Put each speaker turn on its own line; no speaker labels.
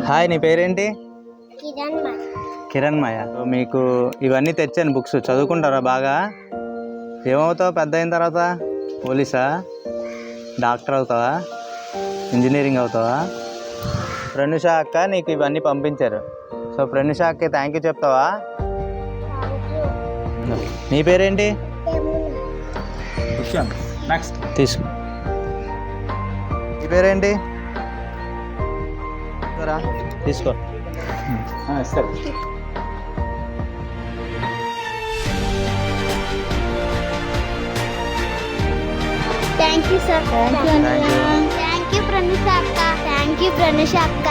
Hi, నీ పేరేంటి? కిరణ్మయ. మీకు ఇవన్నీ తెచ్చాను బుక్స్, చదువుకుంటారా బాగా? ఏమవుతావు పెద్ద అయిన తర్వాత? పోలీసా, డాక్టర్ అవుతావా, ఇంజనీరింగ్ అవుతావా? ప్రణుష అక్క నీకు ఇవన్నీ పంపించారు. సో ప్రణుష అక్క థ్యాంక్ యూ చెప్తావా? నీ పేరేంటి?
నెక్స్ట్
తీసుకో. నీ పేరేంటి? తీసుకో.
సరే.
Thank you sir.
Thank you.
Thank you Pranusha అక్క. థ్యాంక్ యూ ప్రణుష అక్క.